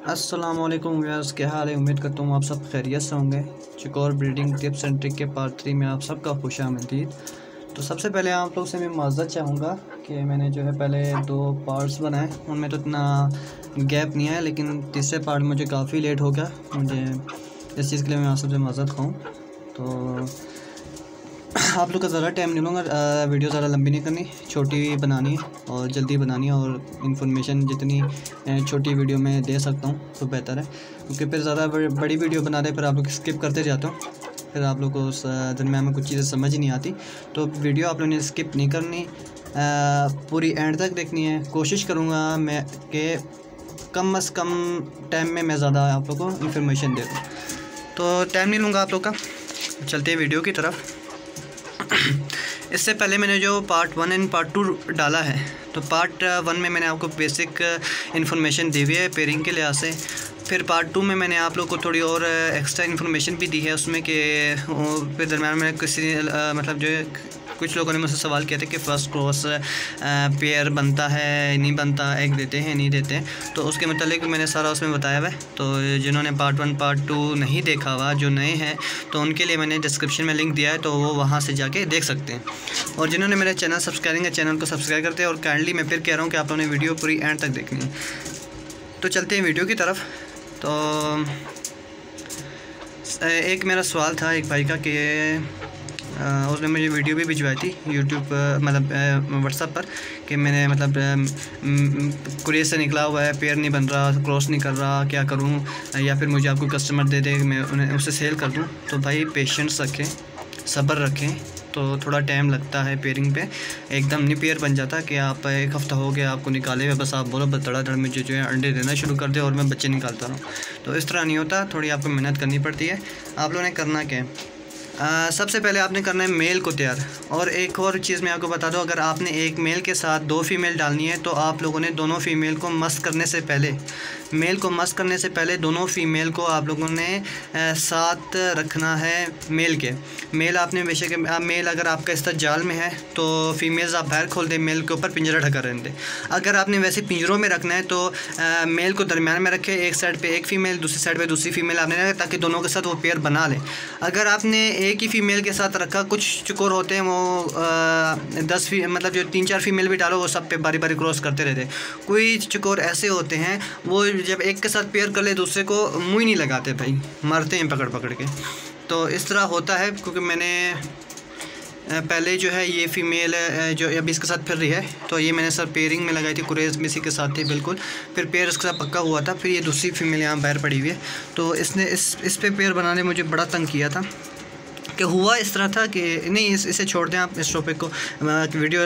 अस्सलामुअलैकुम व्यूअर्स, क्या हाल है। उम्मीद करता हूँ आप सब खैरियत से होंगे। Chicory breeding tips and trick के पार्ट 3 में आप सबका खुशामदीद। तो सबसे पहले आप लोग से मैं माज़रत चाहूँगा कि मैंने जो है पहले 2 पार्ट्स बनाए, उनमें तो इतना गैप नहीं है, लेकिन तीसरे पार्ट मुझे काफ़ी लेट हो गया। मुझे इस चीज़ के लिए मैं आप सबसे माज़रत खाऊँ। तो आप लोग का ज़्यादा टाइम नहीं लूँगा, वीडियो ज़्यादा लंबी नहीं करनी, छोटी बनानी है और जल्दी बनानी है, और इन्फॉर्मेशन जितनी छोटी वीडियो में दे सकता हूँ तो बेहतर है, क्योंकि फिर ज़्यादा बड़ी वीडियो बना रहे फिर आप लोग स्किप करते जाते हो, फिर आप लोग को उस दरम्यान में कुछ चीज़ें समझ ही नहीं आती। तो वीडियो आप लोगों ने स्किप नहीं करनी, पूरी एंड तक देखनी है। कोशिश करूँगा मैं कि कम से कम टाइम में मैं ज़्यादा आप लोग को इन्फॉर्मेशन दे दूँ। तो टाइम नहीं लूँगा आप लोग का, चलते हैं वीडियो की तरफ। इससे पहले मैंने जो पार्ट 1 एंड पार्ट 2 डाला है, तो पार्ट 1 में मैंने आपको बेसिक इन्फॉर्मेशन दी हुई है पेयरिंग के लिहाज से। फिर पार्ट 2 में मैंने आप लोग को थोड़ी और एक्स्ट्रा इन्फॉर्मेशन भी दी है उसमें कि फिर दरम्यान में किसी मतलब जो कुछ लोगों ने मुझसे सवाल किया था कि फ़र्स्ट क्रॉस पेयर बनता है नहीं बनता, एग देते हैं नहीं देते हैं, तो उसके मतलब मैंने सारा उसमें बताया हुआ है। तो जिन्होंने पार्ट 1 पार्ट 2 नहीं देखा हुआ, जो नए हैं, तो उनके लिए मैंने डिस्क्रिप्शन में लिंक दिया है, तो वो वहाँ से जाके देख सकते हैं। और जिन्होंने मेरा चैनल सब्सक्राइब है, चैनल को सब्सक्राइब करते हैं। और काइंडली मैं फिर कह रहा हूँ कि आप लोगों ने वीडियो पूरी एंड तक देखनी है। तो चलते हैं वीडियो की तरफ। तो एक मेरा सवाल था एक भाई का कि उसने मुझे वीडियो भी भिजवाई थी यूट्यूब मतलब व्हाट्सएप पर कि मैंने मतलब कुरियर से निकला हुआ है, पेयर नहीं बन रहा, क्रॉस नहीं कर रहा, क्या करूं, या फिर मुझे आपको कस्टमर दे दे मैं उन्हें उससे सेल कर दूं। तो भाई पेशेंस रखें, सब्र रखें, तो थोड़ा टाइम लगता है पेयरिंग पे। एकदम नहीं पेयर बन जाता कि आप एक हफ़्ता हो गया आपको निकाले हुए, बस आप बोलो बस धड़ाधड़ मुझे जो है अंडे देना शुरू कर दे और मैं बच्चे निकालता रहूँ। तो इस तरह नहीं होता, थोड़ी आपको मेहनत करनी पड़ती है। आप लोगों ने करना क्या है, सबसे पहले आपने करना है मेल को तैयार। और एक और चीज़ मैं आपको बता दूं, अगर आपने एक मेल के साथ 2 फीमेल डालनी है, तो आप लोगों ने दोनों फीमेल को मस्त करने से पहले, मेल को मस्त करने से पहले दोनों फीमेल को आप लोगों ने साथ रखना है। मेल आपने बेशक मेल अगर आपका इस तरह जाल में है तो फीमेल्स आप बाहर खोल दें, मेल के ऊपर पिंजरा ढका रहने दें। अगर आपने वैसे पिंजरों में रखना है तो मेल को दरमियान में रखें, एक साइड पे एक फ़ीमेल, दूसरी साइड पे दूसरी फीमेल आपने रखा, ताकि दोनों के साथ वो पेयर बना लें। अगर आपने एक ही फीमेल के साथ रखा, कुछ चकोर होते हैं वो 10 मतलब जो 3-4 फीमेल भी डालो वो सब पे बारी बारी क्रॉस करते रहते हैं। कोई चकोर ऐसे होते हैं वो जब एक के साथ पेयर कर ले दूसरे को मुँह ही नहीं लगाते भाई, मरते हैं पकड़ पकड़ के। तो इस तरह होता है, क्योंकि मैंने पहले जो है ये फ़ीमेल जो अभी इसके साथ फिर रही है, तो ये मैंने सर पेयरिंग में लगाई थी, कुरेज में इसी के साथ थी बिल्कुल। फिर पेयर इसके साथ पक्का हुआ था, फिर ये दूसरी फीमेल यहाँ बाहर पड़ी हुई है। तो इसने इस पे पेयर बनाने मुझे बड़ा तंग किया था कि हुआ इस तरह था कि नहीं इसे छोड़ दें आप, इस टॉपिक को, वीडियो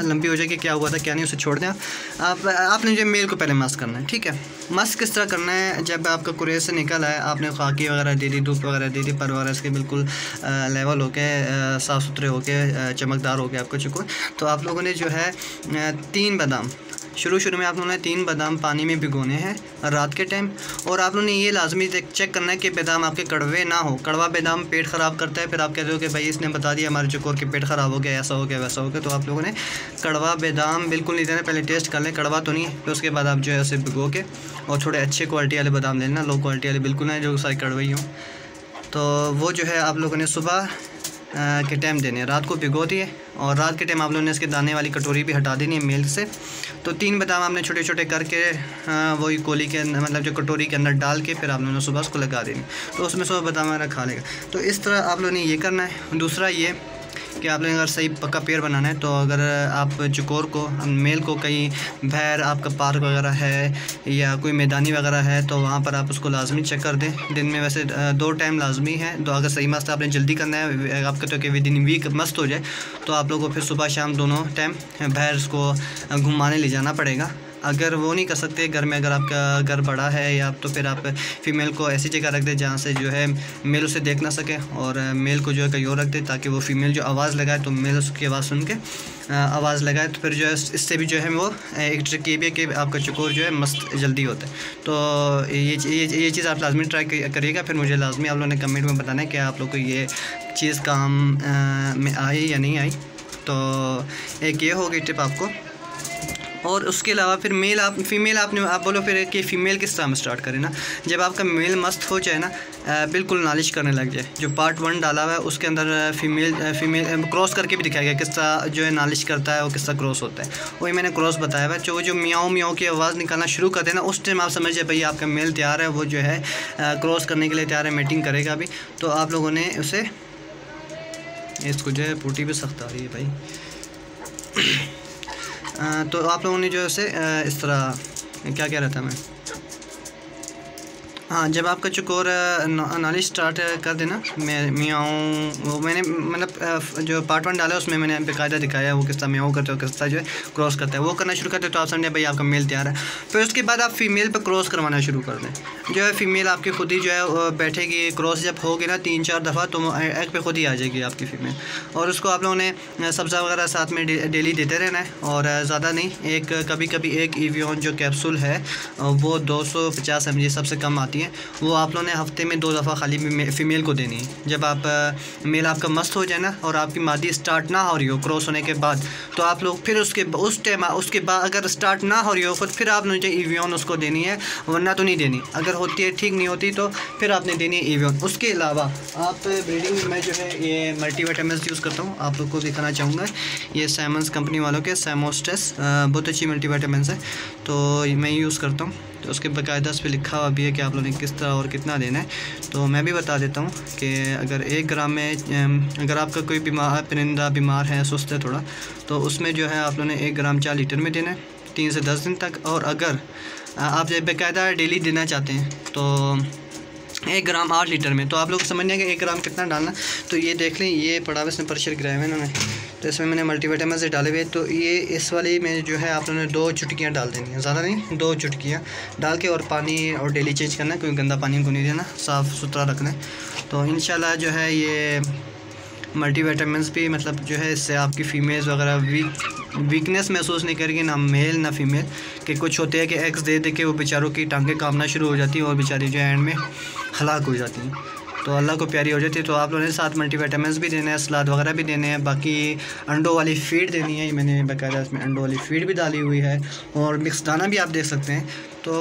लंबी हो जाएगी, क्या हुआ था क्या नहीं, उसे छोड़ दें आप। आपने जो मेल को पहले मस्क करना है, ठीक है। मस्क किस तरह करना है, जब आपका कुरेज से निकल आए, आपने खाकी वगैरह दे दी, धूप वगैरह दे दी, पर वगैरह इसके बिल्कुल लेवल हो के साफ़ सुथरे हो के चमकदार हो गया आपको चुकोर। तो आप लोगों ने जो है 3 बादाम शुरू में आप लोगों ने 3 बादाम पानी में भिगोने हैं रात के टाइम। और आप लोगों ने ये लाजमी चेक करना है कि बादाम आपके कड़वे ना हो। कड़वा बादाम पेट ख़राब करता है, फिर आप कहते हो कि भाई इसने बता दिया हमारे चकोर के पेट ख़राब हो गया, ऐसा हो गया वैसा हो गया। तो आप लोगों ने कड़वा बादाम बिल्कुल नहीं देना, पहले टेस्ट कर लें कड़वा तो नहीं है, फिर उसके बाद आप जो है उसे भिगो के और थोड़े अच्छे क्वालिटी वाले बादाम लेना, लो क्वालिटी वाले बिल्कुल ना जो सारे कड़वे ही हों। तो वो जो है आप लोगों ने सुबह के टाइम देने, रात को भिगो दिए और रात के टाइम आप लोगों ने इसके दाने वाली कटोरी भी हटा देनी है मेल से। तो 3 बादाम आपने छोटे छोटे करके वही कोली के मतलब जो कटोरी के अंदर डाल के फिर आप लोगों ने सुबह उसको लगा देनी, तो उसमें सुबह बादाम वगैरह खा लेगा। तो इस तरह आप लोगों ने ये करना है। दूसरा ये कि आप लोगों ने अगर सही पक्का पेयर बनाना है, तो अगर आप चकोर को मेल को कहीं बाहर आपका पार्क वगैरह है या कोई मैदानी वगैरह है, तो वहाँ पर आप उसको लाजमी चेक कर दें। दिन में वैसे 2 टाइम लाजमी है, तो अगर सही मस्त आपने जल्दी करना है, आपका तो कि विद इन वीक मस्त हो जाए, तो आप लोगों को फिर सुबह शाम दोनों टाइम बाहर उसको घुमाने ले जाना पड़ेगा। अगर वो नहीं कर सकते घर में, अगर आपका घर बड़ा है या तो फिर आप फ़ीमेल को ऐसी जगह रख दें जहाँ से जो है मेल उसे देख ना सके, और मेल को जो है कहीं और रख दे, ताकि वो फ़ीमेल जो आवाज़ लगाए तो मेल उसकी आवाज़ सुन के आवाज़ लगाए। तो फिर जो है इससे भी जो है वो एक ट्रिक ये भी है कि आपका चकोर जो है मस्त जल्दी होता है। तो ये चीज़ आप लाजमी ट्राई करिएगा, फिर मुझे लाजमी आप लोगों ने कमेंट में बताना है कि आप लोग को ये चीज़ काम में आई या नहीं आई। तो एक ये होगी टिप आपको। और उसके अलावा फिर फीमेल आप बोलो फिर कि फ़ीमेल किस तरह में स्टार्ट करें ना, जब आपका मेल मस्त हो जाए ना, बिल्कुल नालिश करने लग जाए। जो पार्ट 1 डाला हुआ है उसके अंदर फीमेल क्रॉस करके भी दिखाया गया किस तरह जो है नालिश करता है और किस तरह क्रॉस होता है, वही मैंने क्रॉस बताया हुआ है। जो मियाओ मियाओ की आवाज़ निकालना शुरू कर देना, उस टाइम आप समझिए भाई आपका मेल तैयार है, वो जो है क्रॉस करने के लिए तैयार है, मीटिंग करेगा अभी। तो आप लोगों ने उसे, इसको जो है पूटी भी सख्त आ रही है भाई तो आप लोगों ने जो है उसे इस तरह, क्या कह रहा था मैं, हाँ, जब आपका चुकोर नालिश स्टार्ट कर देना, मैं मियाऊँ, वो मैंने मतलब जो पार्ट 1 डाला है उसमें मैंने बेकायदा दिखाया है वो किस तरह मियाऊँ करते हो, किस तरह जो है क्रॉस करता है, वो करना शुरू करते हो तो आप समझे भाई आपका मेल तैयार है। फिर उसके बाद आप फीमेल पर क्रॉस करवाना शुरू कर दें। जो है फीमेल आपकी खुद ही जो है बैठेगी, क्रॉस जब होगी ना 3-4 दफ़ा तो एग पे खुद ही आ जाएगी आपकी फ़ीमेल। और उसको आप लोगों ने सब्ज़ा वगैरह साथ में डेली देते रहना है, और ज़्यादा नहीं, एक कभी कभी एक एवियन जो कैप्सूल है वो 250 mg सबसे कम आती है, वो आप लोगों ने हफ्ते में 2 दफ़ा खाली फ़ीमेल को देनी है। जब आप मेल आपका मस्त हो जाए ना और आपकी मादी स्टार्ट ना हो रही हो क्रॉस होने के बाद, तो आप लोग फिर उसके बाद अगर स्टार्ट ना हो रही हो फिर आपने जो एवियन उसको देनी है, वरना तो नहीं देनी। अगर होती है ठीक नहीं होती तो फिर आपने देनी है एवियन। उसके अलावा आप ब्रीडिंग में जो है ये मल्टीविटामिन्स यूज़ करता हूँ, आप लोग को दिखाना चाहूँगा। ये सैमन्स कंपनी वालों के सैमोस्टेस बहुत अच्छी मल्टीविटामिन्स है, तो मैं यूज़ करता हूँ। तो उसके बाकायदा इस पर लिखा हुआ भी है कि आप लोगों ने किस तरह और कितना देना है। तो मैं भी बता देता हूँ कि अगर 1 ग्राम में, अगर आपका कोई परिंदा बीमार है, सुस्त है थोड़ा, तो उसमें जो है आप लोगों ने 1 ग्राम 4 लीटर में देना है 3 से 10 दिन तक। और अगर आप बाकायदा डेली देना चाहते हैं तो 1 ग्राम 8 लीटर में, तो आप लोग समझने कि 1 ग्राम कितना डालना। तो ये देख लें, ये पड़ा हुआ इसमें प्रेशर गिराया है इन्होंने, तो इसमें मैंने मल्टीविटामिन से डाले हुए। तो ये इस वाली में जो है आप लोगों ने 2 चुटकियाँ डाल देनी है, ज़्यादा नहीं, 2 चुटकियाँ डाल के, और पानी और डेली चेंज करना है, कोई गंदा पानी को नहीं देना, साफ़ सुथरा रखना है। तो इंशाल्लाह जो है ये मल्टीविटामिन्स भी मतलब जो है इससे आपकी फ़ीमेल्स वगैरह वीकनेस महसूस नहीं करेगी, ना मेल ना फीमेल। कि कुछ होते हैं कि एग्स दे के वो बेचारों की टांगें कामना शुरू हो जाती हैं और बेचारी जो एंड में हलाक हो जाती हैं, तो अल्लाह को प्यारी हो जाती है। तो आप लोगों ने साथ मल्टीविटामिन्स भी देने हैं, सलाद वगैरह भी देने हैं, बाकी अंडों वाली फ़ीड देनी है। मैंने बाकायदा इसमें अंडों वाली फ़ीड भी डाली हुई है, और मिक्स दाना भी आप देख सकते हैं। तो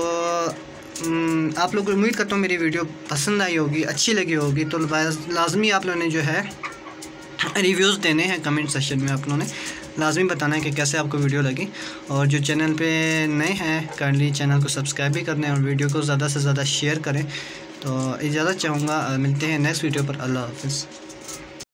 आप लोग उम्मीद करता हूँ मेरी वीडियो पसंद आई होगी, अच्छी लगी होगी। तो लाजमी आप लोगों ने जो है रिव्यूज़ देने हैं कमेंट सेक्शन में, आप लोगों ने लाजमी बताना है कि कैसे आपको वीडियो लगी। और जो चैनल पे नए हैं काइंडली चैनल को सब्सक्राइब भी करना है और वीडियो को ज़्यादा से ज़्यादा शेयर करें। तो इजाज़त चाहूँगा, मिलते हैं नेक्स्ट वीडियो पर। अल्लाह हाफ़िज़।